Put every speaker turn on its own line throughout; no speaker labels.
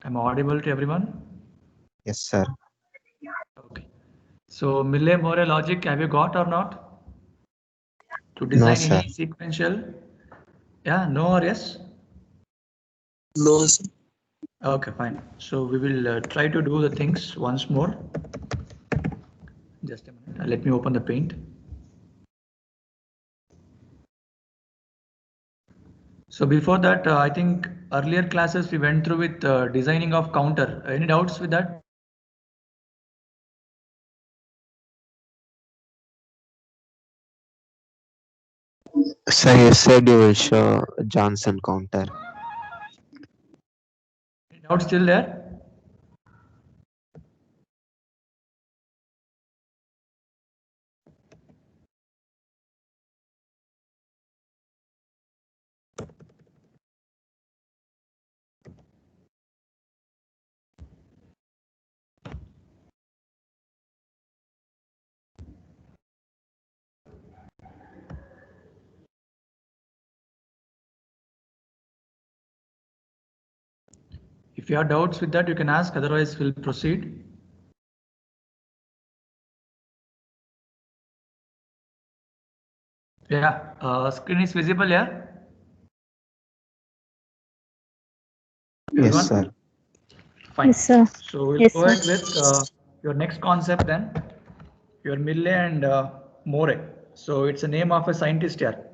Am I audible to everyone?
Yes, sir.
Okay. So Millet-More logic, have you got or not? To
No,
design
sir.
any sequential? Yeah, no or yes?
No, sir.
Okay, fine. So we will try to do the things once more. Just a minute. Let me open the paint. So before that, I think earlier classes we went through with designing of counter. Any doubts with that?
Sir, you said you will show Johnson counter.
Any doubts still there? If you have doubts with that, you can ask. Otherwise, we'll proceed. Yeah, screen is visible here.
Yes,
Everyone?
sir.
Fine.
Yes, sir.
So we'll
Yes,
go
sir.
ahead with your next concept then. Your Millet and More. So it's a name of a scientist here.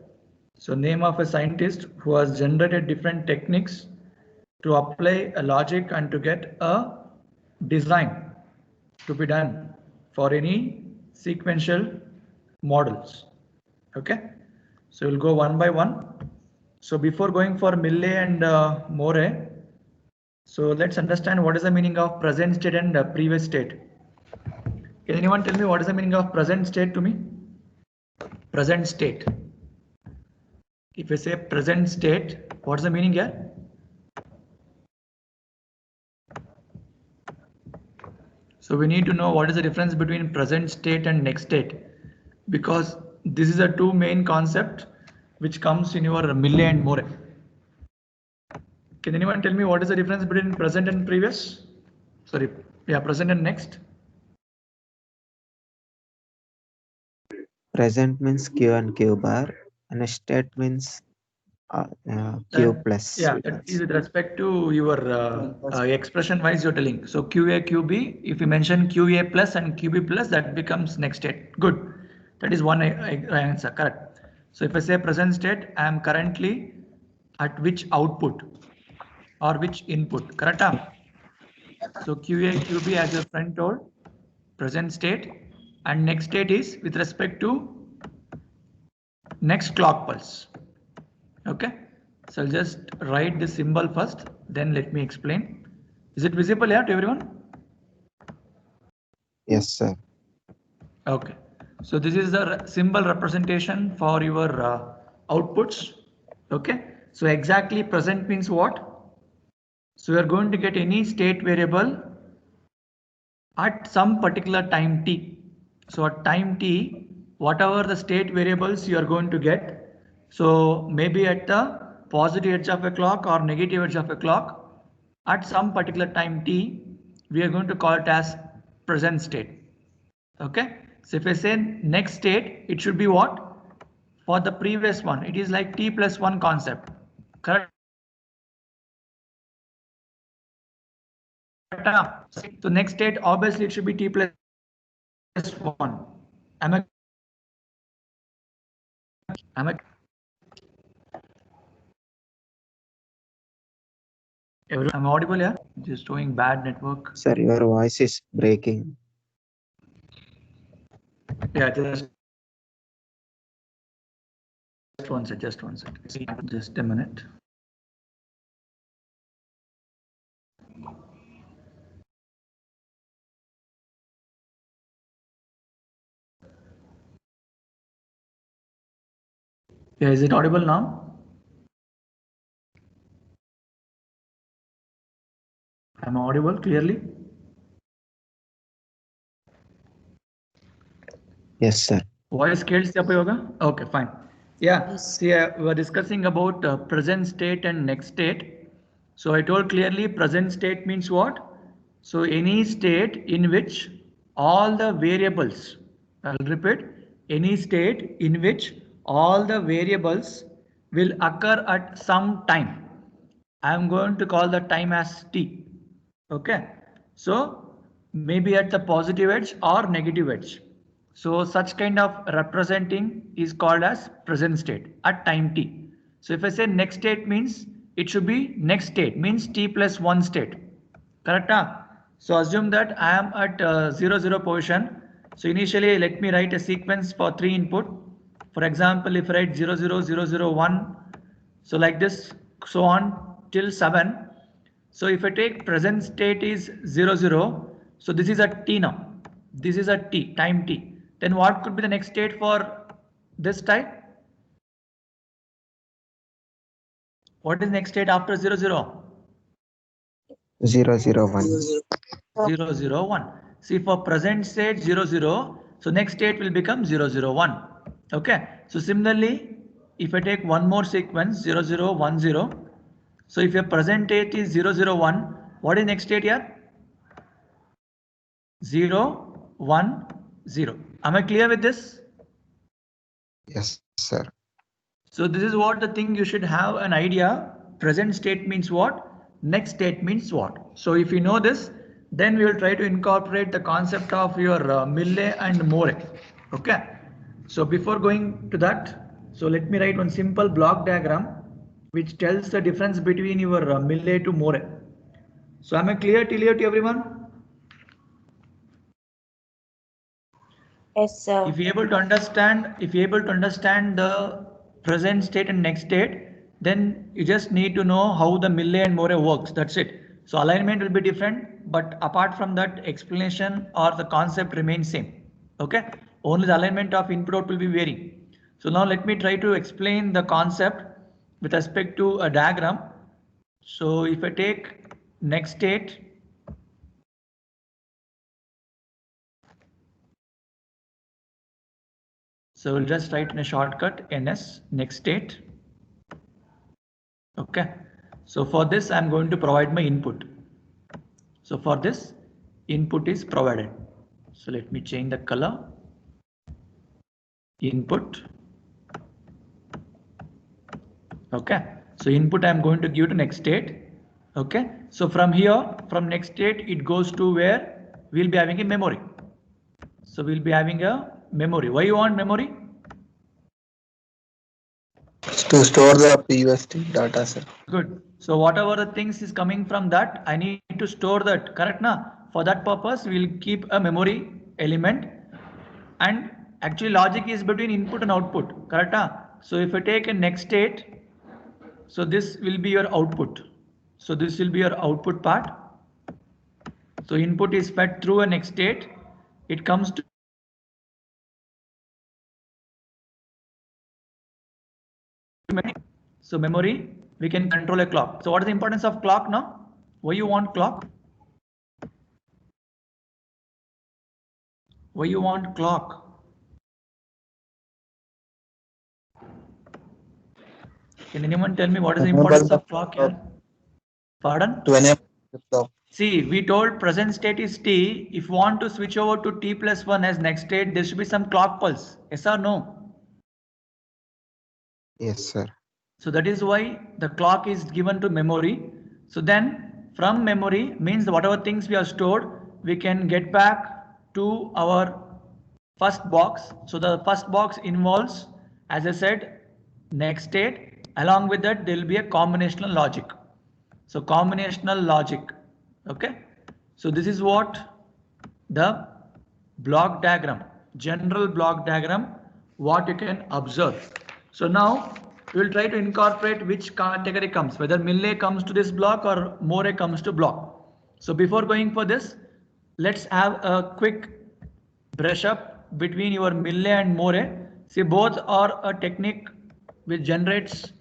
So name of a scientist who has generated different techniques to apply a logic and to get a design to be done for any sequential models. Okay. So we'll go one by one. So before going for Millet and More, so let's understand what is the meaning of present state and previous state. Can anyone tell me what is the meaning of present state to me? Present state. If I say present state, what's the meaning here? So we need to know what is the difference between present state and next state, because this is the two main concept which comes in your Millet and More. Can anyone tell me what is the difference between present and previous? Sorry, yeah, present and next.
Present means Q and Q bar, and state means Q plus.
Yeah, that is with respect to your expression wise you're telling. So QA, QB, if you mention QA plus and QB plus, that becomes next state. Good. That is one answer, correct. So if I say present state, I am currently at which output or which input, correct? So QA, QB as your friend told, present state, and next state is with respect to next clock pulse. Okay, so I'll just write the symbol first, then let me explain. Is it visible here to everyone?
Yes, sir.
Okay, so this is the symbol representation for your outputs. Okay, so exactly present means what? So we are going to get any state variable at some particular time t. So at time t, whatever the state variables you are going to get, so maybe at the positive edge of a clock or negative edge of a clock, at some particular time t, we are going to call it as present state. Okay, so if I say next state, it should be what? For the previous one, it is like t plus 1 concept, correct? So next state, obviously it should be t plus 1. Am I I'm audible here? Just showing bad network.
Sir, your voice is breaking.
Yeah, just one sec, just a minute. Yeah, is it audible now? I'm audible clearly?
Yes, sir.
Voice scales yoga? Okay, fine. Yeah, see, we were discussing about present state and next state. So I told clearly present state means what? So any state in which all the variables, I'll repeat, any state in which all the variables will occur at some time. I am going to call the time as t. Okay. So maybe at the positive edge or negative edge. So such kind of representing is called as present state at time t. So if I say next state means it should be next state means t plus 1 state. Correct? So assume that I am at 0, 0 position. So initially let me write a sequence for 3 input. For example, if I write 0, 0, 0, 0, 1. So like this, so on till 7. So if I take present state is 0, 0. So this is a t now. This is a t, time t. Then what could be the next state for this type? What is next state after 0, 0?
0, 0, 1.
0, 0, 1. See, for present state 0, 0. So next state will become 0, 0, 1. Okay. So similarly, if I take one more sequence 0, 0, 1, 0. So if your present state is 0, 0, 1, what is next state here? 0, 1, 0. Am I clear with this?
Yes, sir.
So this is what the thing you should have an idea. Present state means what? Next state means what? So if you know this, then we will try to incorporate the concept of your Millet and More. Okay. So before going to that, so let me write one simple block diagram which tells the difference between your Millet to More. So am I clear till here to everyone?
Yes, sir.
If you're able to understand, the present state and next state, then you just need to know how the Millet and More works. That's it. So alignment will be different, but apart from that, explanation or the concept remains same. Okay. Only the alignment of input out will be varying. So now let me try to explain the concept with respect to a diagram. So if I take next state, so we'll just write in a shortcut ns next state. Okay. So for this, I'm going to provide my input. So for this, input is provided. So let me change the color. Input. Okay. So input I'm going to give to next state. Okay. So from here, from next state, it goes to where we'll be having a memory. So we'll be having a memory. Why you want memory?
To store the PUST data, sir.
Good. So whatever the things is coming from that, I need to store that. Correct na? For that purpose, we'll keep a memory element. And actually logic is between input and output. Correct na? So if I take a next state, so this will be your output. So this will be your output part. So input is fed through a next state. It comes to memory. So memory, we can control a clock. So what is the importance of clock now? Why you want clock? Why you want clock? Can anyone tell me what is the importance of clock here? Pardon?
To enable the clock.
See, we told present state is t. If you want to switch over to t plus 1 as next state, there should be some clock pulse. Yes or no?
Yes, sir.
So that is why the clock is given to memory. So then from memory means whatever things we have stored, we can get back to our first box. So the first box involves, as I said, next state. Along with that, there will be a combinational logic. So combinational logic. Okay. So this is what the block diagram, general block diagram, what you can observe. So now we will try to incorporate which category comes, whether Millet comes to this block or More comes to block. So before going for this, let's have a quick brush up between your Millet and More. See, both are a technique which generates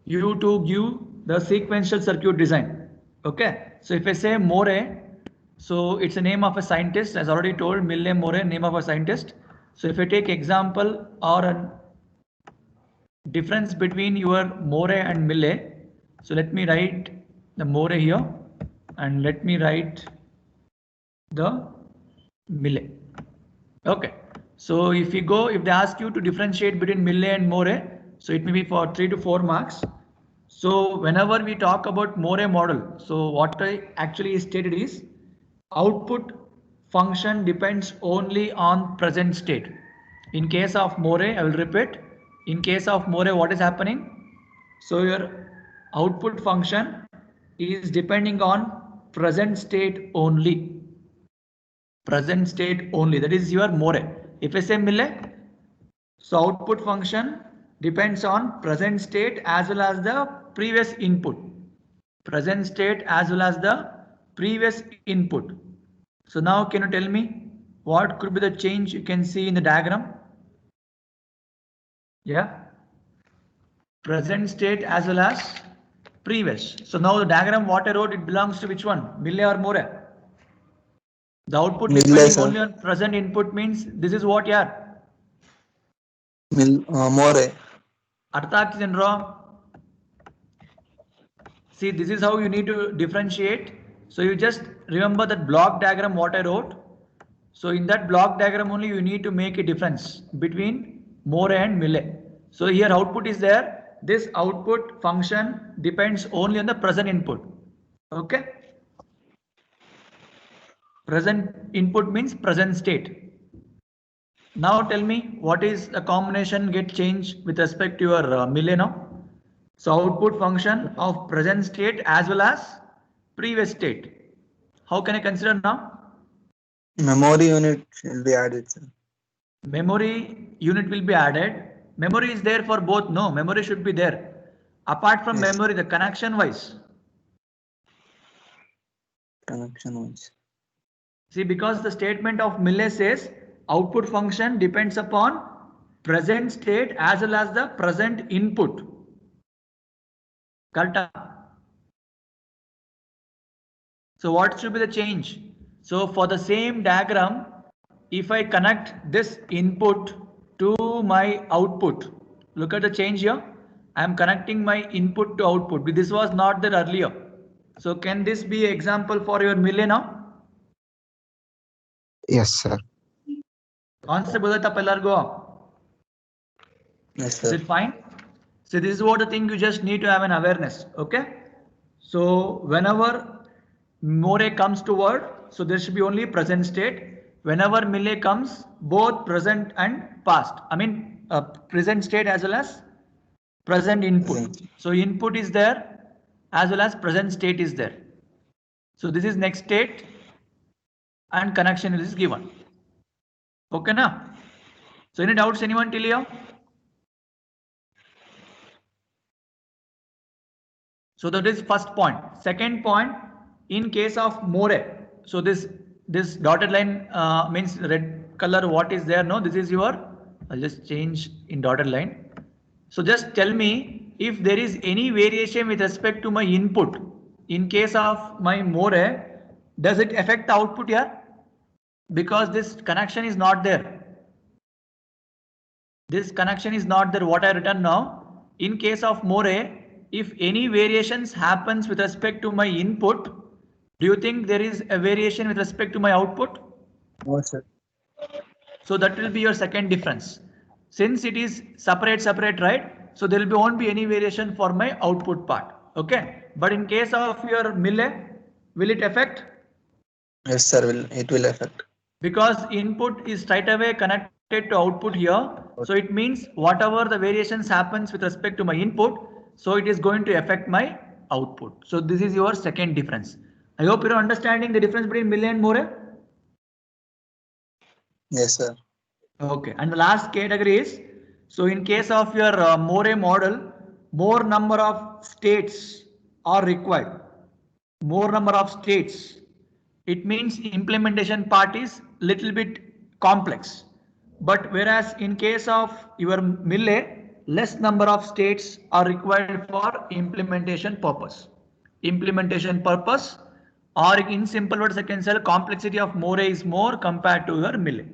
you to give the sequential circuit design. Okay. So if I say More, so it's a name of a scientist, as already told, Millet More, name of a scientist. So if I take example or a difference between your More and Millet, so let me write the Moore here, and let me write the Millet. Okay. So if they ask you to differentiate between Millet and Moore, so it may be for 3 to 4 marks. So whenever we talk about Moore model, so what I actually stated is output function depends only on present state. In case of Moore, I will repeat. In case of Moore, what is happening? So your output function is depending on present state only. Present state only. That is your Moore. If I say Millet, so output function depends on present state as well as the previous input. Present state as well as the previous input. So now can you tell me what could be the change you can see in the diagram? Yeah. Present state as well as previous. So now the diagram what I wrote, it belongs to which one? Millet or Moore? The output
Millet,
depending
sir.
only on present input means this is what, yeah?
More.
ಅರ್ಥ ಆಗ್ತಿದೇನ್ರೋ? See, this is how you need to differentiate. So you just remember that block diagram what I wrote. So in that block diagram only you need to make a difference between Moore and Millet. So here output is there. This output function depends only on the present input. Okay. Present input means present state. Now tell me what is the combination get changed with respect to your Millet now? So output function of present state as well as previous state. How can I consider now?
Memory unit will be added, sir.
Memory unit will be added. Memory is there for both. No, memory should be there. Apart from
Yes.
memory, the connection wise.
Connection wise.
See, because the statement of Millet says output function depends upon present state as well as the present input. Correct? So what should be the change? So for the same diagram, if I connect this input to my output, look at the change here. I am connecting my input to output. This was not there earlier. So can this be an example for your Millet now?
Yes, sir.
Concept go.
Yes,
Is
sir.
it fine? So this is what the thing you just need to have an awareness. Okay. So whenever Moore comes to word, so there should be only present state. Whenever Millet comes, both present and past. I mean present state as well as present input.
Present.
So input is there as well as present state is there. So this is next state and connection is given. Okay na? So any doubts anyone till here? So that is first point. Second point, in case of Moore, so this dotted line means red color. What is there? No, this is your. I'll just change in dotted line. So just tell me if there is any variation with respect to my input. In case of my Moore, does it affect the output here? Because this connection is not there. This connection is not there. What I written now. In case of Moore, if any variations happens with respect to my input, do you think there is a variation with respect to my output?
No, sir.
So that will be your second difference. Since it is separate, right? So there will be won't be any variation for my output part. Okay. But in case of your Millet, will it affect?
Yes, sir. It will affect.
Because input is straight away connected to output here. So it means whatever the variations happens with respect to my input, so it is going to affect my output. So this is your second difference. I hope you're understanding the difference between Millet and Moore.
Yes, sir.
Okay. And the last category is, so in case of your Moore model, more number of states are required. More number of states. It means implementation part is little bit complex. But whereas in case of your Millet, less number of states are required for implementation purpose. Implementation purpose, or in simple words I can say complexity of Moore is more compared to your Millet.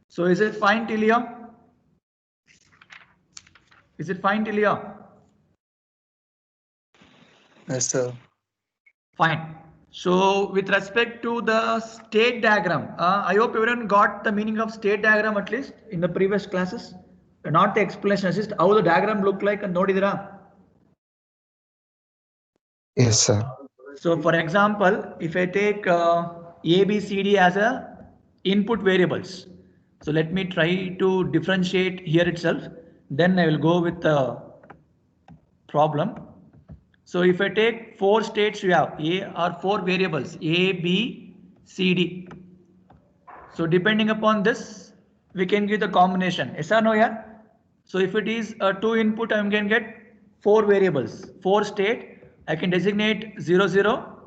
So is it fine till here? Is it fine till here?
Yes, sir.
Fine. So with respect to the state diagram, I hope everyone got the meaning of state diagram at least in the previous classes. Not the explanation, just how the diagram look like and nodidira.
Yes, sir.
So for example, if I take A, B, C, D as a input variables. So let me try to differentiate here itself. Then I will go with the problem. So if I take 4 states, you have A or 4 variables A, B, C, D. So depending upon this, we can give the combination. Yes or no, yeah? So if it is a 2 input, I can get 4 variables, 4 state. I can designate 0, 0,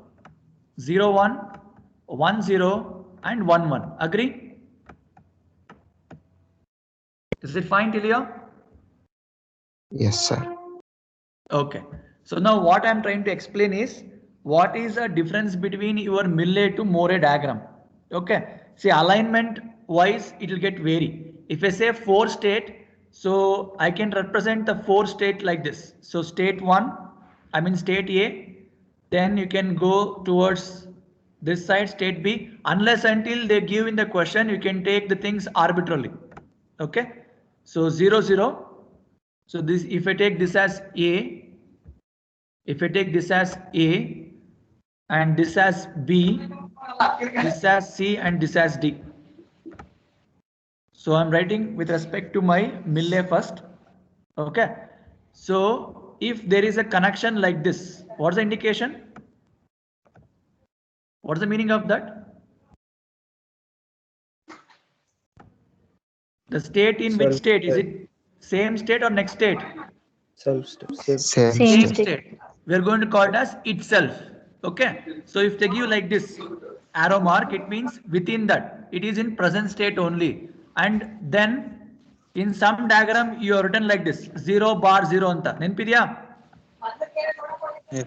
0, 1, 1, 0, and 1, 1. Agree? Is it fine till here?
Yes, sir.
Okay. So now what I'm trying to explain is what is the difference between your Millet to Moore diagram. Okay. See, alignment wise it will get vary. If I say 4 state, so I can represent the 4 state like this. So state 1, I mean state A, then you can go towards this side state B, unless until they give in the question you can take the things arbitrarily. Okay. So 0, 0. So this, if I take this as A, if I take this as A and this as B, this as C and this as D. So I'm writing with respect to my Millet first. Okay. So if there is a connection like this, what's the indication? What's the meaning of that? The state in which state? Is it same state or next state?
Same
Same state.
State. We're going to call it as itself. Okay. So if they give like this arrow mark, it means within that. It is in present state only. And then in some diagram you have written like this 0 bar 0 anta. Nenpidya?
Yes.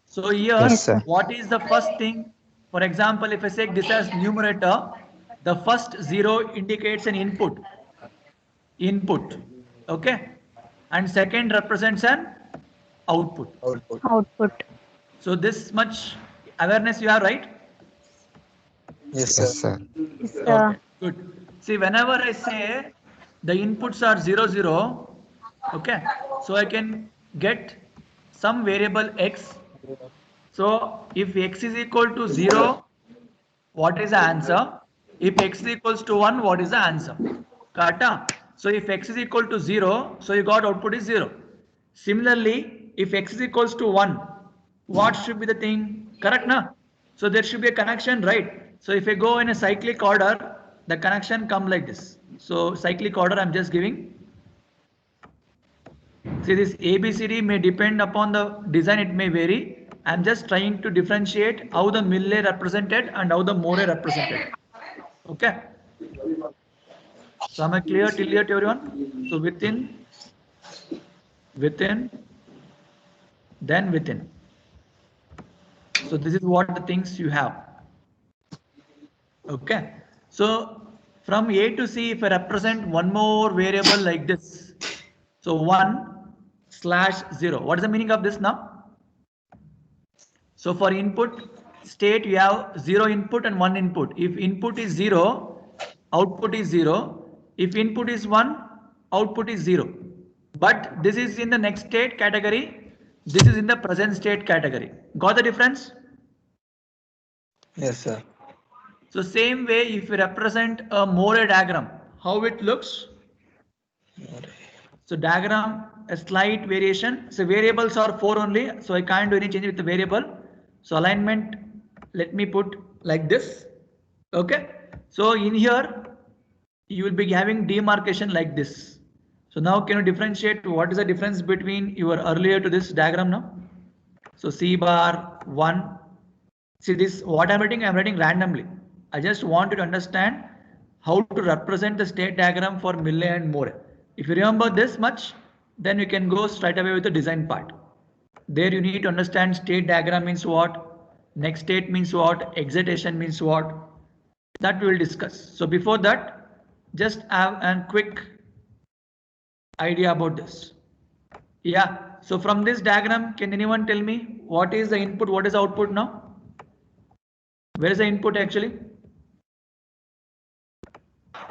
So here,
Yes, sir.
what is the first thing? For example, if I say this as numerator, the first 0 indicates an input. Okay. And second represents an output.
Output.
So this much awareness you have, right?
Yes, sir.
Yes, sir.
Yes, sir.
Okay, good. See, whenever I say the inputs are 0, 0, okay, so I can get some variable x. So if x is equal to 0, what is the answer? If x is equals to 1, what is the answer? Kata. So if x is equal to 0, so you got output is 0. Similarly, if x is equals to 1, what should be the thing? Correct, na? So there should be a connection, right? So if I go in a cyclic order, the connection come like this. So cyclic order I'm just giving. See, this ABCD may depend upon the design, it may vary. I'm just trying to differentiate how the Millet represented and how the Moore represented. Okay. So am I clear till here to everyone? So within, then within. So this is what the things you have. Okay. So from A to C, if I represent one more variable like this, so 1/0. What is the meaning of this now? So for input state, you have 0 input and 1 input. If input is 0, output is 0. If input is 1, output is 0. But this is in the next state category. This is in the present state category. Got the difference?
Yes, sir.
So same way, if we represent a Moore diagram, how it looks? So diagram, a slight variation. So variables are 4 only. So I can't do any change with the variable. So alignment, let me put like this. Okay. So in here, you will be having demarcation like this. So now can you differentiate what is the difference between your earlier to this diagram now? So C bar 1. See this, what I'm writing randomly. I just want you to understand how to represent the state diagram for Millet and Moore. If you remember this much, then you can go straight away with the design part. There you need to understand state diagram means what, next state means what, excitation means what. That we will discuss. So before that, just have a quick idea about this. Yeah. So from this diagram, can anyone tell me what is the input, what is the output now? Where is the input actually?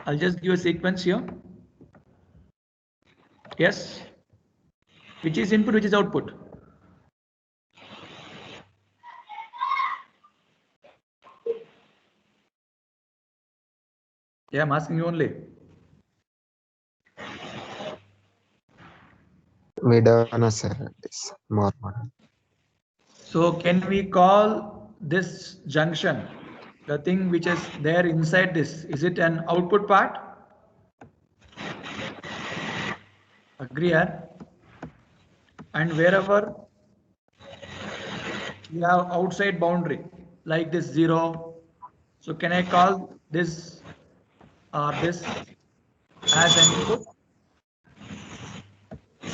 I'll just give a sequence here. Yes. Which is input, which is output? Yeah, I'm asking you only.
We don't know, sir. This more model.
So can we call this junction, the thing which is there inside this, is it an output part? Agree, yeah? And wherever you have outside boundary, like this 0, so can I call this this as an input?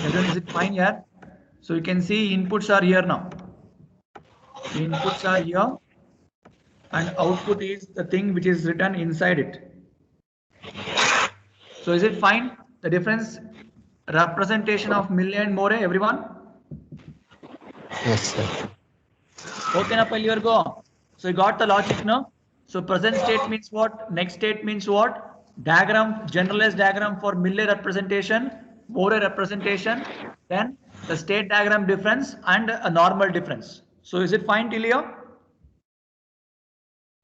Everyone, is it fine here? So you can see inputs are here now. Inputs are here and output is the thing which is written inside it. So is it fine? The difference representation of Millet and More, everyone?
Yes, sir.
Okay, now you go. So you got the logic now. So present state means what? Next state means what? Diagram, generalized diagram for Millet representation, More representation, then the state diagram difference and a normal difference. So is it fine till here?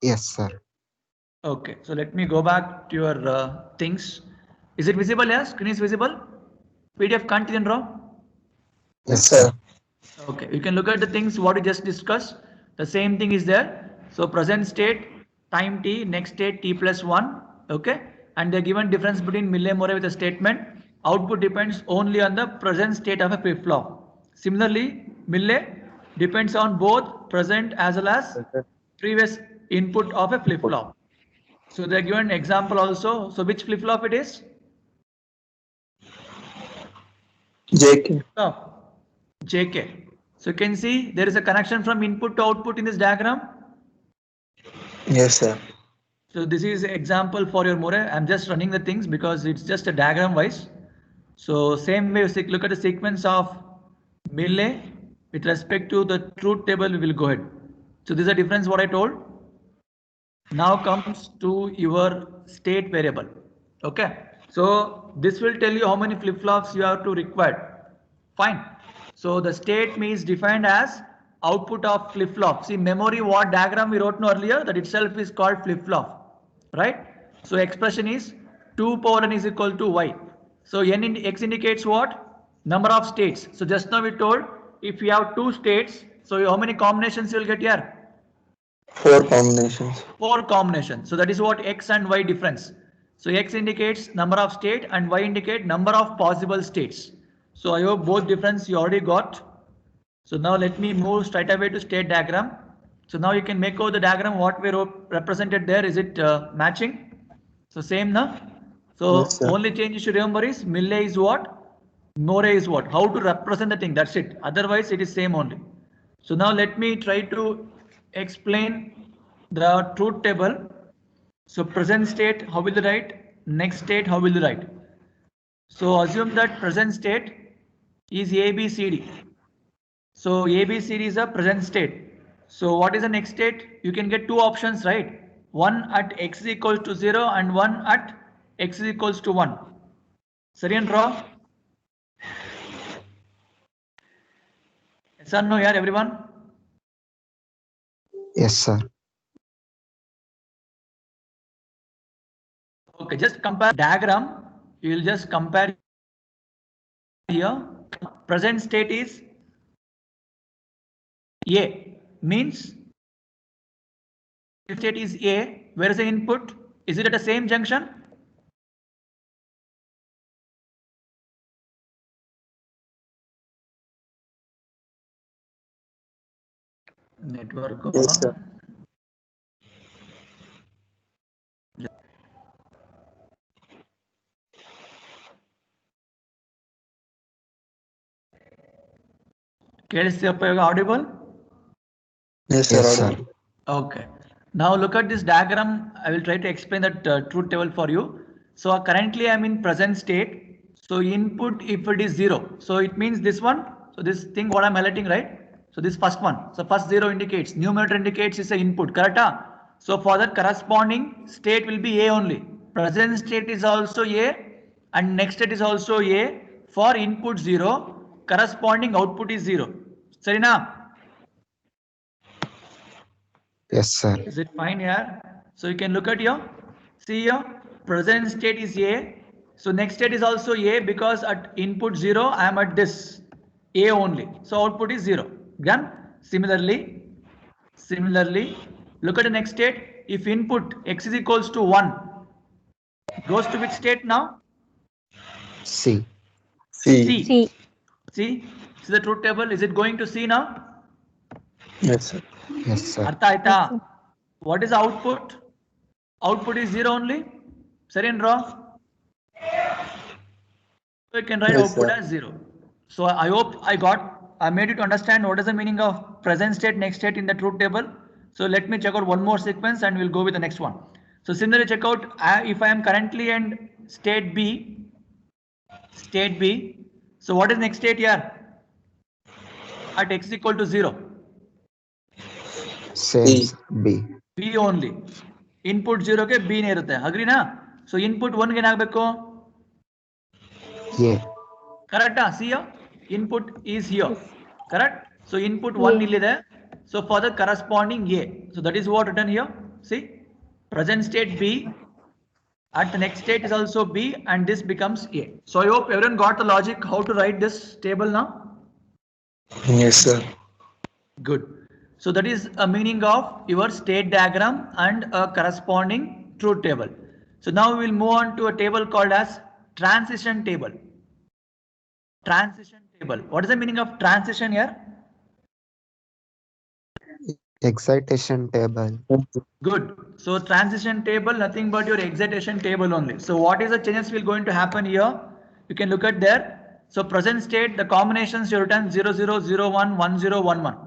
Yes, sir.
Okay, so let me go back to your things. Is it visible? Yes, screen is visible. PDF continue, draw.
Yes, sir.
Okay, you can look at the things what we just discussed. The same thing is there. So present state, time t, next state t plus 1. Okay, and they're given difference between millimore with a statement. Output depends only on the present state of a flip-flop. Similarly, millet depends on both present as well as previous input of a flip-flop. So they're given example also. So which flip-flop it is?
JK.
Oh, JK. So you can see there is a connection from input to output in this diagram.
Yes, sir.
So this is example for your More. I'm just running the things because it's just a diagram wise. So same way, look at the sequence of Millet with respect to the truth table. We will go ahead. So this is a difference what I told. Now comes to your state variable. Okay. So this will tell you how many flip-flops you have to require. Fine. So the state means defined as output of flip-flop. See memory what diagram we wrote earlier, that itself is called flip-flop, right? So expression is 2 power n is equal to y. So x indicates what? Number of states. So just now we told if you have 2 states, so how many combinations you will get here?
4 combinations.
4 combinations. So that is what x and y difference. So x indicates number of state and y indicate number of possible states. So I hope both difference you already got. So now let me move straight away to state diagram. So now you can make out the diagram what we represented there. Is it matching? So same now. So
Yes, sir.
only change you should remember is Millet is what? More is what? How to represent the thing. That's it. Otherwise it is same only. So now let me try to explain the truth table. So present state, how will you write? Next state, how will you write? So assume that present state is ABCD. So ABCD is a present state. So what is the next state? You can get 2 options, right? One at x is equals to 0 and one at x is equals to 1. Sarian draw? Yes or no here, everyone?
Yes, sir.
Okay, just compare diagram. You will just compare here. Present state is A, means state is A. Where is the input? Is it at the same junction? Network.
Yes, sir.
Is audible?
Yes, sir.
Yes, sir.
Audible.
Okay. Now look at this diagram. I will try to explain that truth table for you. So currently I'm in present state. So input if it is 0. So it means this one. So this thing what I'm highlighting, right? So this first one. So first 0 indicates, numerator indicates is a input, correct? So for that corresponding state will be A only. Present state is also A and next state is also A. For input 0, corresponding output is 0. Sarina?
Yes, sir.
Is it fine here? So you can look at here. See here, present state is A. So next state is also A because at input 0, I am at this A only. So output is 0. Done? Similarly, look at the next state. If input x is equals to 1, goes to which state now?
C.
C.
C. See the truth table. Is it going to C now?
Yes, sir.
Yes, sir.
Artha aita. What is the output? Output is 0 only. Sari and wrong? So you can write
Yes,
output
sir.
as 0. So I hope I made you to understand what is the meaning of present state, next state in the truth table. So let me check out one more sequence and we'll go with the next one. So similarly check out if I am currently in state B. So what is next state here? At x is equal to 0.
Same.
C.
B.
B only. Input 0 ke B ne irutte. Agree na? So input 1 ke ಏನಾಗಬೇಕು?
A.
Correct? See here? Input is here. Correct? So input 1 illide. So for the corresponding A. So that is what written here. See? Present state B. At the next state is also B and this becomes A. So I hope everyone got the logic how to write this table now.
Yes, sir.
Good. So that is a meaning of your state diagram and a corresponding truth table. So now we will move on to a table called as transition table. Transition table. What is the meaning of transition here?
Excitation table.
Good. So transition table, nothing but your excitation table only. So what is the changes will going to happen here? You can look at there. So present state, the combinations you written 0, 0, 0, 1, 1, 0, 1, 1.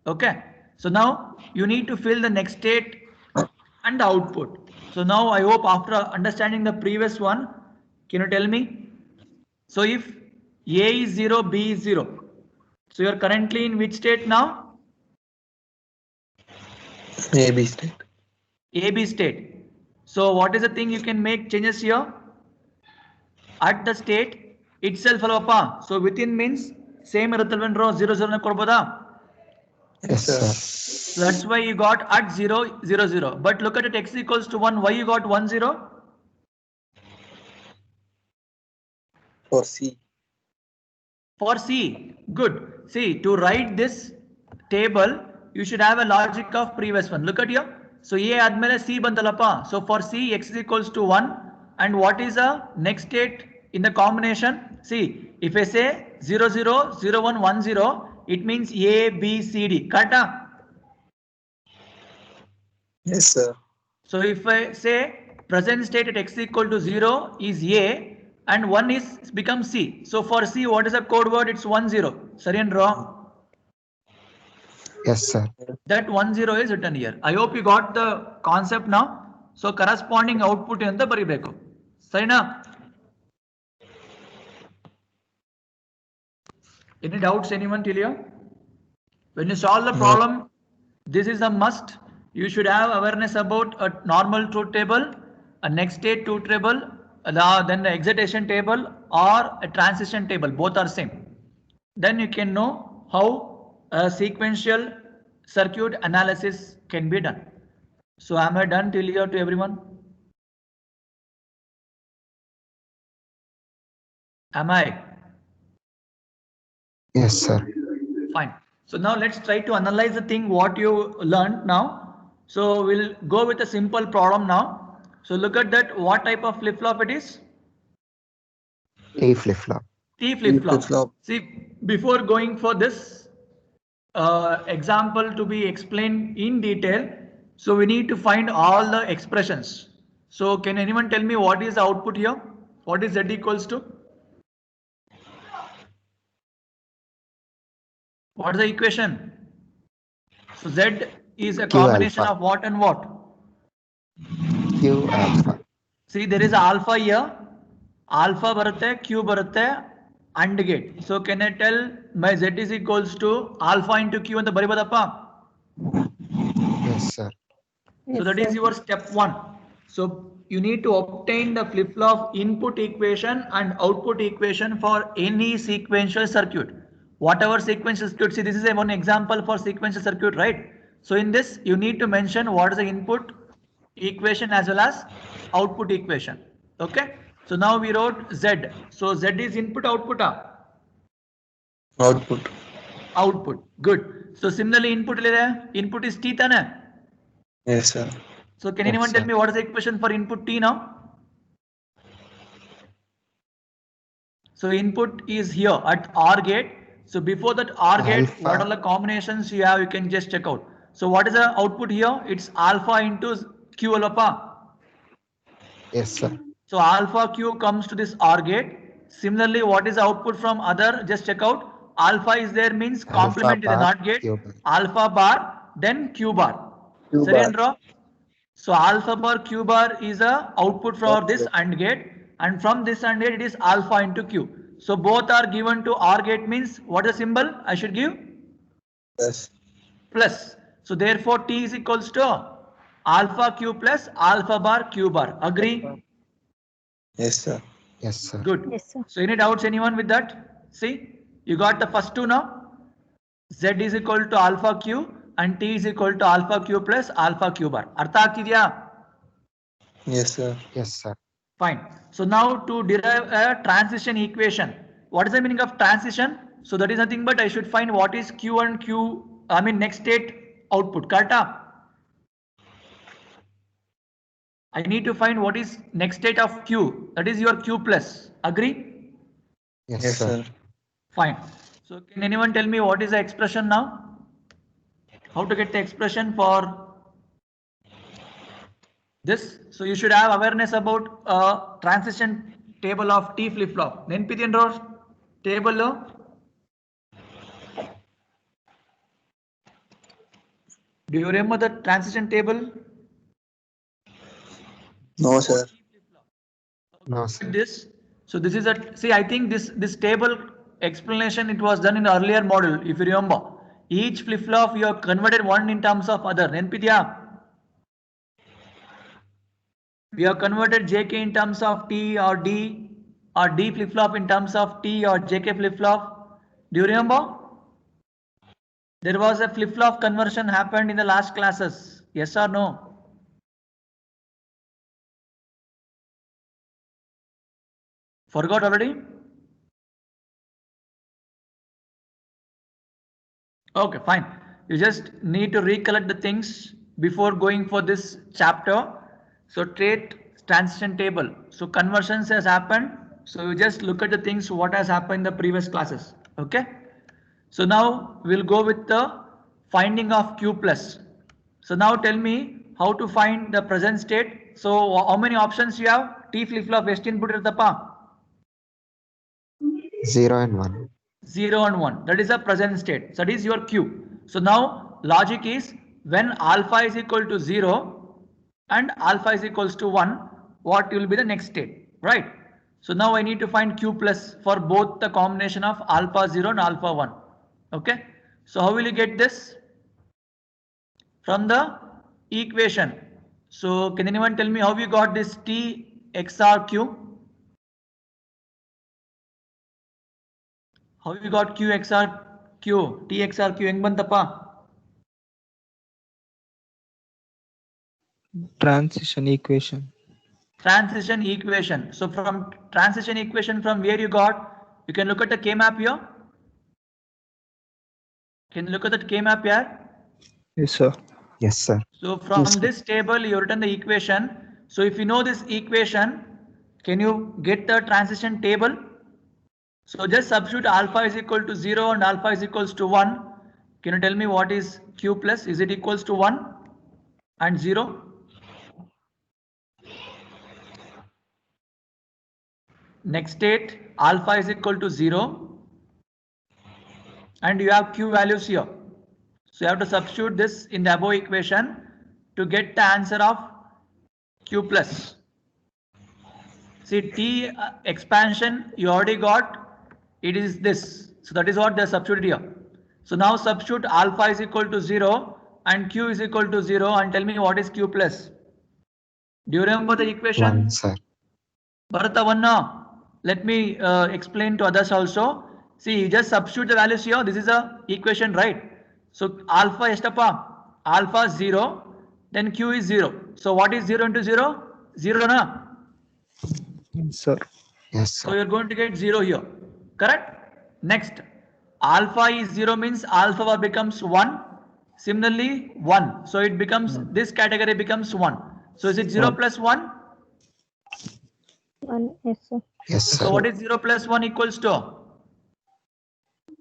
Okay. So now you need to fill the next state and the output. So now I hope after understanding the previous one, can you tell me? So if A is 0, B is 0. So you are currently in which state now?
AB state.
AB state. So what is the thing you can make changes here? At the state itself alpha. So within means same iruttಲ್ವೇನ್ ರೋ 0 0 ನ ಕೊಡಬಹುದಾ?
Yes, sir.
So that's why you got at 0 0 0. But look at it, x equals to 1. Why you got 1 0?
For C.
For C. Good. See, to write this table, you should have a logic of previous one. Look at here. So A admele C bantalapa. So for C, x is equals to 1. And what is the next state in the combination? See, if I say 0 0 0 1 1 0, it means A, B, C, D. Correct?
Yes, sir.
So if I say present state at x equal to 0 is A and 1 is become C. So for C, what is the code word? It's 1 0. Sorry and wrong.
Yes, sir.
That 1 0 is written here. I hope you got the concept now. So corresponding output enta baribeku. Sarina? Any doubts anyone till here? When you solve the problem, this is a must. You should have awareness about a normal truth table, a next state truth table, then the excitation table or a transition table. Both are same. Then you can know how a sequential circuit analysis can be done. So am I done till here to everyone? Am I?
Yes, sir.
Fine. So now let's try to analyze the thing what you learned now. So we'll go with a simple problem now. So look at that. What type of flip-flop it is?
T flip-flop.
T flip-flop.
flip-flop.
See, before going for this example to be explained in detail, so we need to find all the expressions. So can anyone tell me what is the output here? What is Z equals to? What is the equation? So Z is a
Q
combination
alpha.
of what and what?
Q alpha.
See, there is alpha here. Alpha barutte, Q barutte, AND gate. So can I tell my Z is equals to alpha into Q and the baribadappa?
Yes, sir.
So that is your step 1. So you need to obtain the flip-flop input equation and output equation for any sequential circuit. Whatever sequential circuit, see this is one example for sequential circuit, right? So in this you need to mention what is the input equation as well as output equation. Okay. So now we wrote Z. So Z is input output.
Output.
Output. Good. So similarly input is T tana.
Yes, sir.
So can
Yes,
anyone tell
sir.
me what is the equation for input T now? So input is here at OR gate. So before that OR gate,
Alpha.
what are the combinations you have? You can just check out. So what is the output here? It's alpha into Q alpha.
Yes, sir.
So alpha Q comes to this OR gate. Similarly, what is the output from other? Just check out. Alpha is there means
Alpha
complement to the
bar,
NOT gate.
Q bar.
Alpha bar, then Q bar.
Q
Sorry,
bar.
Andrew. So alpha bar Q bar is a output for this AND gate, and from this AND gate it is alpha into Q. So both are given to OR gate means what is the symbol I should give?
Yes.
Plus. So therefore T is equals to alpha Q plus alpha bar Q bar. Agree?
Yes, sir.
Yes, sir.
Good.
Yes, sir.
So any doubts anyone with that? See, you got the first two now. Z is equal to alpha Q and T is equal to alpha Q plus alpha Q bar. Artha ಆಗ್ತಿದ್ಯಾ?
Yes, sir.
Yes, sir.
Fine. So now to derive a transition equation, what is the meaning of transition? So that is nothing but I should find what is Q and Q, I mean next state output. Correct? I need to find what is next state of Q. That is your Q plus. Agree?
Yes,
Yes,
sir.
sir.
Fine. So can anyone tell me what is the expression now? How to get the expression for this? So you should have awareness about transition table of T flip-flop. Nenpiti Ross table lo. Do you remember the transition table?
No, sir.
No, sir.
This. So this is a, see, I think this table explanation, it was done in the earlier model, if you remember. Each flip-flop you have converted one in terms of other. Nenpiti. We have converted JK in terms of T or D flip-flop in terms of T or JK flip-flop. Do you remember? There was a flip-flop conversion happened in the last classes. Yes or no? Forgot already? Okay, fine. You just need to recollect the things before going for this chapter. So trait transition table. So conversions has happened. So you just look at the things what has happened in the previous classes. Okay. So now we'll go with the finding of Q plus. So now tell me how to find the present state. So how many options you have? T flip flop ಎಷ್ಟು input ಇರುತ್ತಪ್ಪ?
0 and 1.
0 and 1. That is the present state. So that is your Q. So now logic is when alpha is equal to 0 and alpha is equals to 1, what will be the next state, right? So now I need to find Q plus for both the combination of alpha 0 and alpha 1. Okay. So how will you get this? From the equation. So can anyone tell me how you got this T XR Q? How you got Q XR Q? T XR Q ಹೆಂಗ್ ಬಂತಪ್ಪ?
Transition equation.
Transition equation. So from transition equation, from where you got, you can look at the K map here. Can you look at that K map here?
Yes, sir.
Yes, sir.
So from
Yes, sir.
this table, you written the equation. So if you know this equation, can you get the transition table? So just substitute alpha is equal to 0 and alpha is equals to 1. Can you tell me what is Q plus? Is it equals to 1 and 0? Next state, alpha is equal to 0 and you have Q values here. So you have to substitute this in the above equation to get the answer of Q plus. See, T expansion you already got. it is this. So that is what they substituted here. So now substitute alpha is equal to 0 and q is equal to 0 and tell me what is q plus. Do you remember the equation?
1, sir.
Bharata, one now. Let me explain to others also. See, you just substitute the values here. This is a equation, right? So alpha estapa, alpha 0, then q is 0. So what is 0 into 0? 0 na?
Yes, sir.
Yes,
So
sir.
you're going to get 0 here. Correct? Next, alpha is 0 means alpha bar becomes 1. Similarly, 1. So it becomes, this category becomes 1. So is it 0
One.
plus 1?
1. Yes, sir.
Yes,
So
sir.
what is 0 plus 1 equals to?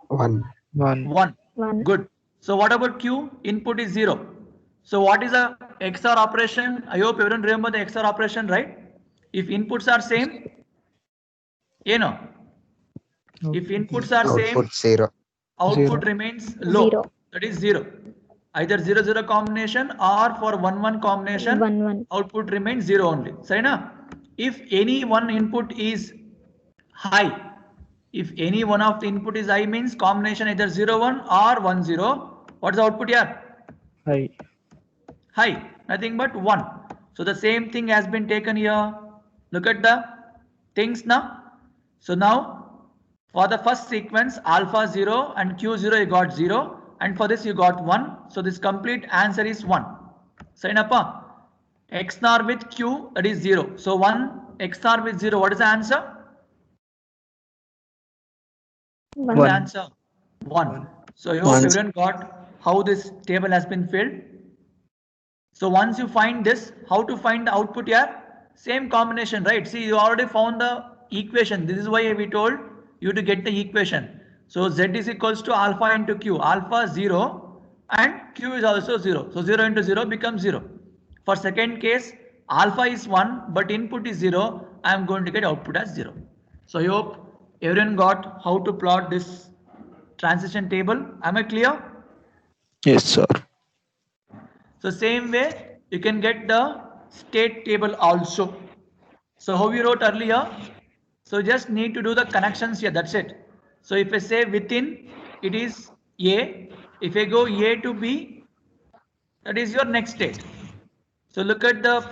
1.
1.
1.
1.
Good. So what about Q? Input is 0. So what is a XOR operation? I hope everyone remember the XOR operation, right? If inputs are same, you know, if inputs are same,
Output 0.
output
Zero.
remains low.
0.
That is 0. Either 0 0 combination or for 1 1 combination,
1 1.
output remains 0 only. Sarina? If any one input is high, if any one of the input is high means combination either 0 1 or 1 0. What is the output here?
High.
High, nothing but 1. So the same thing has been taken here. Look at the things now. So now for the first sequence alpha 0 and q0 you got 0 and for this you got 1. So this complete answer is 1. Sign up. XNOR with q, that is 0. So 1 XNOR with 0, what is the answer?
1.
The
One.
answer 1. So I hope
One.
everyone got how this table has been filled. So once you find this, how to find the output here? Same combination, right? See, you already found the equation. This is why we told you to get the equation. So z is equals to alpha into q. Alpha 0 and q is also 0. So 0 into 0 becomes 0. For second case, alpha is 1 but input is 0. I am going to get output as 0. So I hope everyone got how to plot this transition table. Am I clear?
Yes, sir.
So same way you can get the state table also. So how we wrote earlier, so just need to do the connections here, that's it. So if I say within, it is A. If I go A to B, that is your next state. So look at the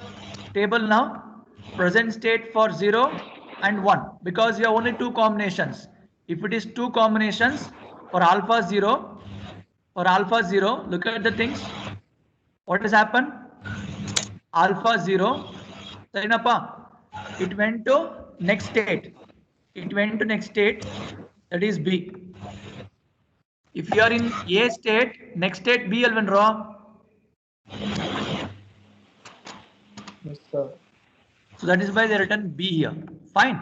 table now, present state for 0 and 1 because you have only two combinations. If it is two combinations for alpha 0, look at the things. What has happened? Alpha 0, it went to next state. It went to next state, that is B. If you are in A state, next state B will be raw.
Yes, sir.
So that is why they written B here. Fine.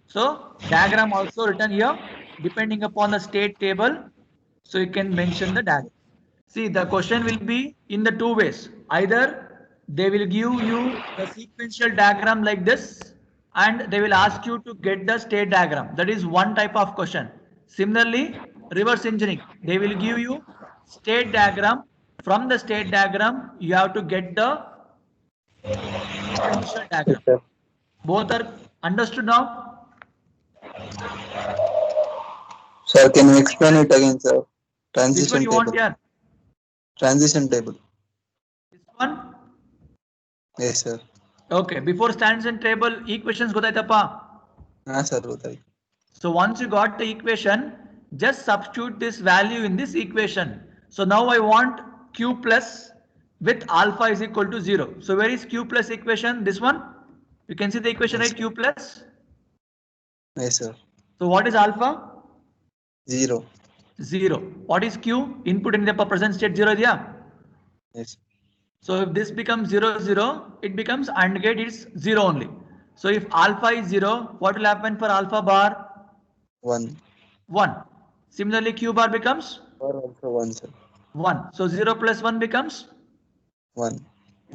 So diagram also written here, depending upon the state table. So you can mention the diagram. See, the question will be in the two ways. Either they will give you the sequential diagram like this and they will ask you to get the state diagram. That is one type of question. Similarly, reverse engineering, they will give you state diagram. From the state diagram, you have to get the sequential diagram. Both are understood now?
Sir, can you explain it again, sir?
Which one
Transition
you want
table.
here?
Transition table.
This one?
Yes, sir.
Okay, before transition table, equations gotaitappa.
Sir, बताइए.
So once you got the equation, just substitute this value in this equation. So now I want q plus with alpha is equal to 0. So where is q plus equation? This one? You can see the equation,
Yes,
right? Q plus.
Yes, sir.
So what is alpha?
0.
0. What is q? Input in the present state 0 idea.
Yes.
So if this becomes 0 0, it becomes AND gate is 0 only. So if alpha is 0, what will happen for alpha bar?
1.
1. Similarly, q bar becomes
Or also 1, sir.
1. So 0 plus 1 becomes
1.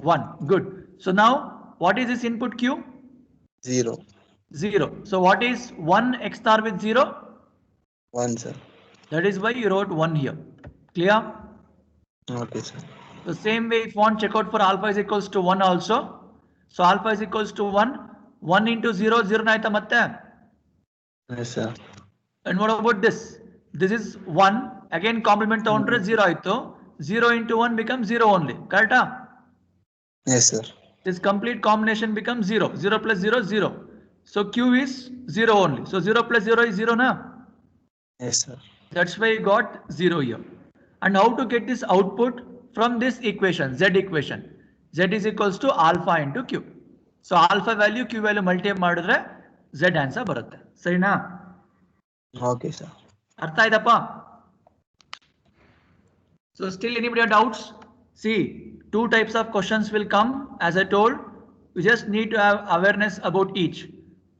1. Good. So now what is this input q?
0.
0. So what is 1 XOR with 0?
1, sir.
That is why you wrote 1 here. Clear?
Okay, sir.
The same way if you want check out for alpha is equals to 1 also. So alpha is equals to 1. 1 into 0, 0 naita matte.
Yes, sir.
And what about this? This is 1. Again, complement counter 0 aito. 0 into 1 becomes 0 only. Correct?
Yes, sir.
This complete combination becomes 0. 0 plus 0, 0. So Q is 0 only. So 0 plus 0 is 0 na?
Yes, sir.
That's why you got 0 here. And how to get this output from this equation, Z equation? Z is equals to alpha into Q. So alpha value, Q value multiply ಮಾಡಿದ್ರೆ Z answer ಬರುತ್ತೆ. ಸರಿನಾ?
Okay, sir.
ಅರ್ಥ ಆಯ್ತಪ್ಪ? So still anybody have doubts? See, 2 types of questions will come. As I told, you just need to have awareness about each.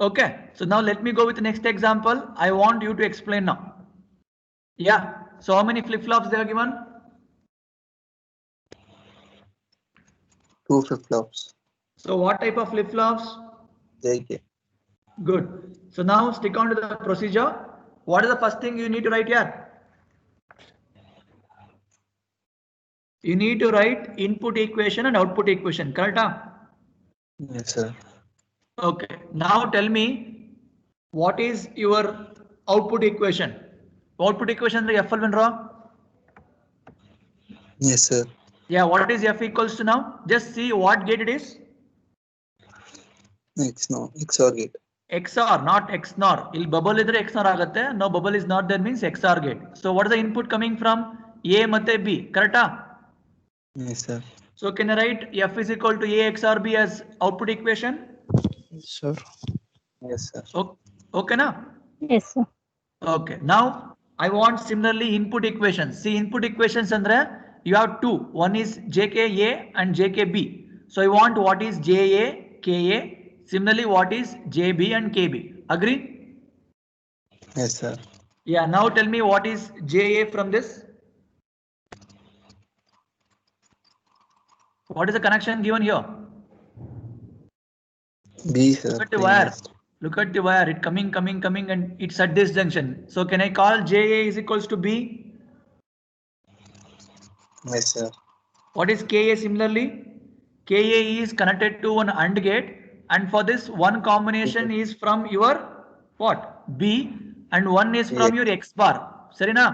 Okay, so now let me go with the next example. I want you to explain now. Yeah, so how many flip-flops they are given?
2 flip-flops.
So what type of flip-flops?
JK.
Good. So now stick on to the procedure. What is the first thing you need to write here? You need to write input equation and output equation, correct?
Yes, sir.
Okay. Now tell me, what is your output equation? Output equation is F will draw.
Yes, sir.
Yeah, what is F equals to now? Just see what gate it is.
XOR gate.
XOR, not XNOR. Il bubble idre XNOR agate. No bubble is not there means XOR gate. So what is the input coming from? A matte B, correct?
Yes, sir.
So can I write F is equal to A XOR B as output equation?
Yes, sir.
Yes, sir.
Okay na?
Yes, sir.
Okay. Now I want similarly input equations. See, input equations andre you have 2. One is JKA and JKB. So I want what is JA, KA. Similarly, what is JB and KB? Agree?
Yes, sir.
Yeah. Now tell me what is JA from this? What is the connection given here?
B, sir.
Look at the wire. Look at the wire. It coming, and it's at this junction. So can I call JA is equals to B?
Yes, sir.
What is KA similarly? KA is connected to an AND gate, and for this one combination is from your what? B, and one is from your X bar. Sarina?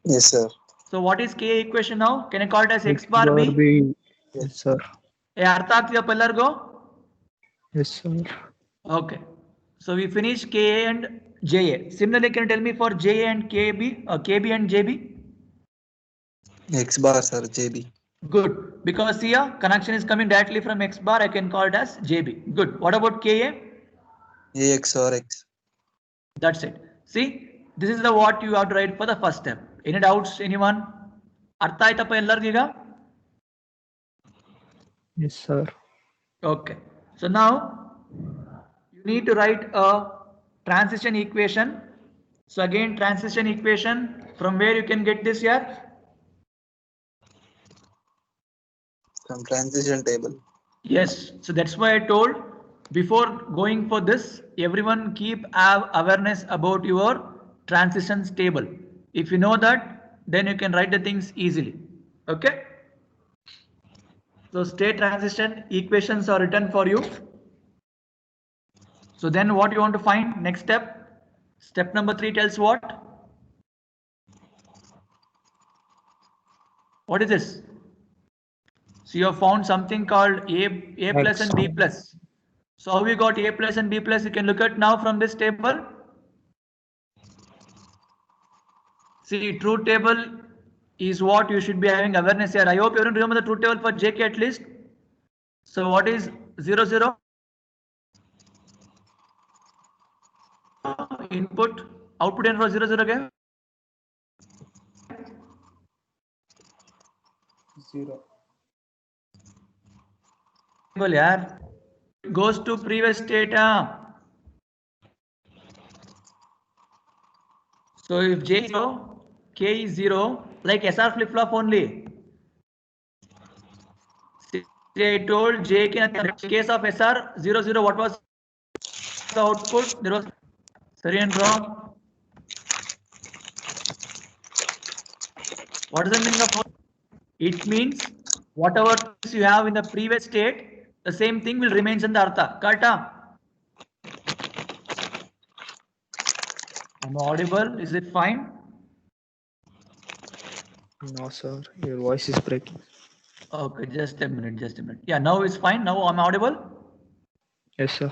Yes, sir.
So what is KA equation now? Can I call it as X bar B?
B. Yes, sir.
ಅರ್ಥ ಆಗ್ತಿದೆಯಪ್ಪ ಎಲ್ಲರಿಗೂ?
Yes, sir.
Okay. So we finish KA and JA. Similarly, can you tell me for JA and KB, KB and JB?
X bar, sir. JB.
Good. Because here connection is coming directly from X bar, I can call it as JB. Good. What about KA?
A XOR X.
That's it. See, this is the what you have to write for the first step. Any doubts, anyone? ಅರ್ಥ ಆಯ್ತಪ್ಪ ಎಲ್ಲರಿಗೀಗ?
Yes, sir.
Okay. So now you need to write a transition equation. So again, transition equation, from where you can get this here?
From transition table.
Yes. So that's why I told before going for this, everyone have awareness about your transitions table. If you know that, then you can write the things easily. Okay. So state transition equations are written for you. So then what you want to find? Next step. Step number 3 tells what? What is this? So you have found something called A plus and B plus. So how we got A plus and B plus? You can look at now from this table. See, truth table is what you should be having awareness here. I hope everyone remember the truth table for JK at least. So what is 0 0? Input, output and 0 0 again.
0.
Table yaar. Goes to previous state. So if J is 0, K is 0, like SR flip flop only. I told J in case of SR 0 0, what was the output? There was sorry and wrong. What does the meaning of? It means whatever you have in the previous state, the same thing will remain in the artha. Correct? I'm audible. Is it fine?
No, sir. Your voice is breaking.
Okay, just a minute, just a minute. Yeah, now it's fine. Now I'm audible.
Yes, sir.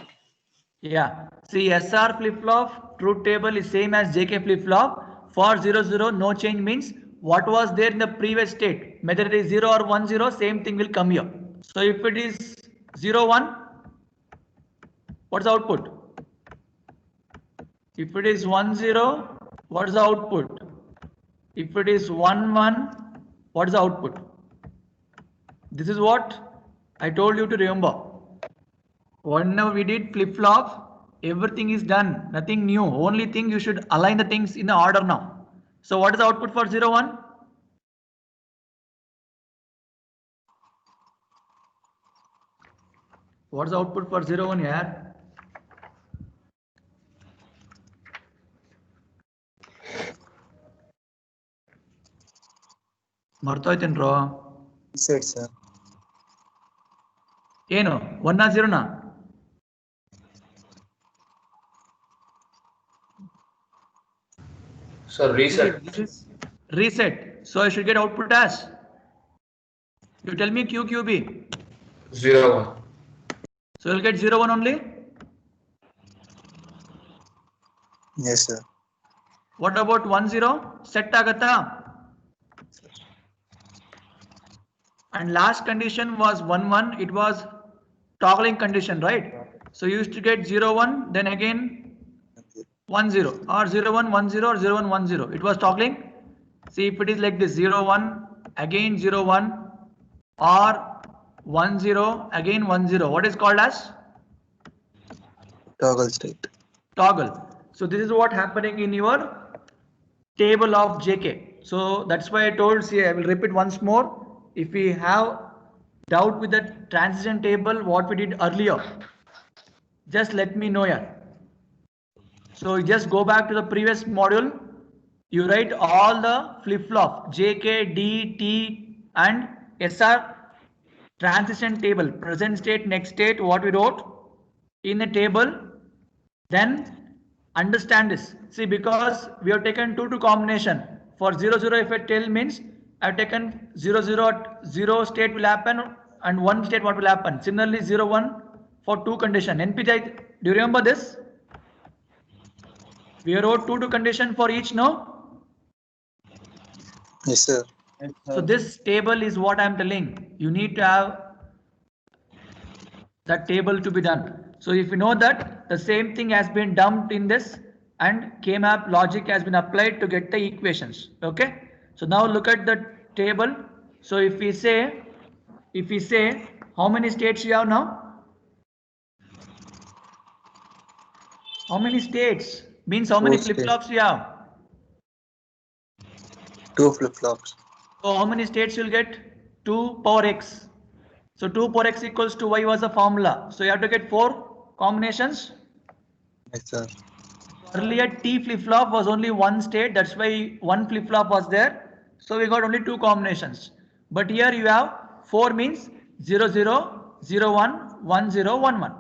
Yeah. See, SR flip-flop truth table is same as JK flip-flop. For 0, 0, no change means what was there in the previous state. Whether it is 0 or 1, 0, same thing will come here. So if it is 0, 1, what's the output? If it is 1, 0, what's the output? If it is 1, 1, what's the output? This is what I told you to remember. Whenever we did flip-flop, everything is done, nothing new. Only thing you should align the things in the order now. So what is the output for 0, 1? What is the output for 0, 1 here? ಮರ್ತೋಯ್ತೇನ್ರೋ
Reset, sir.
ಏನು 1 0 ನಾ
So reset.
Reset. So I should get output as, you tell me QQB.
0 1.
So you'll get 0 1 only.
Yes, sir.
What about 1 0? Set agata. And last condition was 1 1. It was toggling condition, right? So you used to get 0 1, then again 1 0, or 0 1 1 0, or 0 1 1 0. It was toggling. See, if it is like this 0 1, again 0 1, or 1 0, again 1 0. What is called as?
Toggle state.
Toggle. So this is what happening in your table of JK. So that's why I told, see, I will repeat once more. If we have doubt with the transition table, what we did earlier, just let me know here. So just go back to the previous module. You write all the flip-flop JK, D, T and SR transition table, present state, next state, what we wrote in the table. Then understand this. See, because we have taken 2 to combination. For 0 0, if I tell means I've taken 0 0 at 0 state will happen and 1 state what will happen. Similarly 0 1 for 2 condition. NPJ, do you remember this? We wrote 2 to condition for each, no?
Yes, sir.
So this table is what I'm telling. You need to have that table to be done. So if you know that the same thing has been dumped in this and K-map logic has been applied to get the equations. Okay. So now look at the table. So if we say how many states you have now? How many states? Means how many
4
flip-flops you have?
2 flip-flops.
So how many states you'll get? 2 power x. So 2 power x equals to y was the formula. So you have to get 4 combinations.
Yes, sir.
Earlier T flip-flop was only 1 state. That's why 1 flip-flop was there. So we got only 2 combinations. But here you have 4 means 0 0, 0 1, 1 0, 1 1.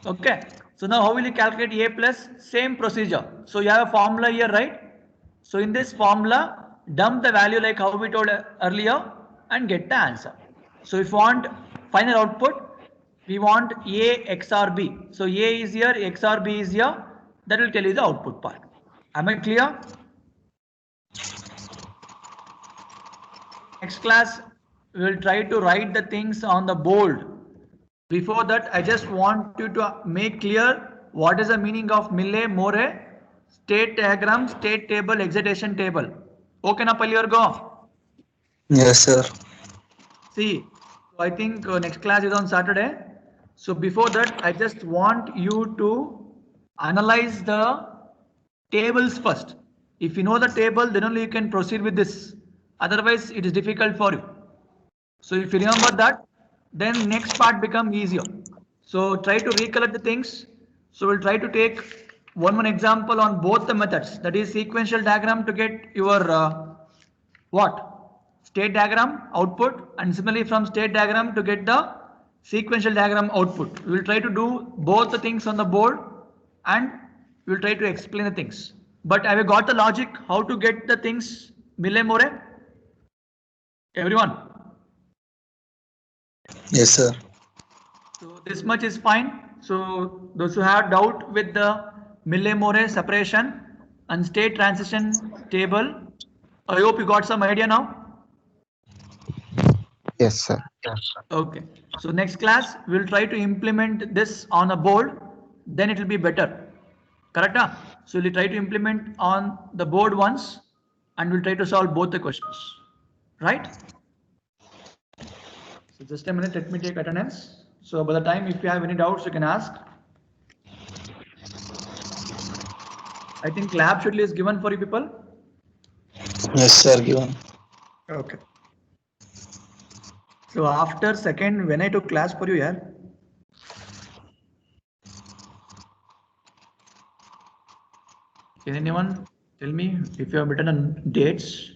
Okay. So now how will you calculate A plus? Same procedure. So you have a formula here, right? So in this formula, dump the value like how we told earlier and get the answer. So if you want final output, we want A XOR B. So A is here, XOR B is here. That will tell you the output part. Am I clear? Next class, we will try to write the things on the board. Before that, I just want you to make clear what is the meaning of Millet-Moré, state diagram, state table, excitation table. Okay, na Palliargo?
Yes, sir.
See, I think next class is on Saturday. So before that, I just want you to analyze the tables first. If you know the table, then only you can proceed with this. Otherwise, it is difficult for you. So if you remember that, then next part becomes easier. So try to recollect the things. So we'll try to take one example on both the methods. That is sequential diagram to get your what? State diagram output, and similarly from state diagram to get the sequential diagram output. We will try to do both the things on the board and we will try to explain the things. But have you got the logic how to get the things Mille More? Everyone?
Yes, sir.
So this much is fine. So those who have doubt with the Mille More separation and state transition table, I hope you got some idea now.
Yes, sir.
Okay. So next class we'll try to implement this on a board. Then it will be better. Correct? Huh? So we'll try to implement on the board once, and we'll try to solve both the questions. Right? So just a minute. Let me take attendance. So by the time, if you have any doubts, you can ask. I think lab schedule is given for you people.
Yes, sir. Given.
Okay. So after second, when I took class for you here, can anyone tell me if you have written on dates?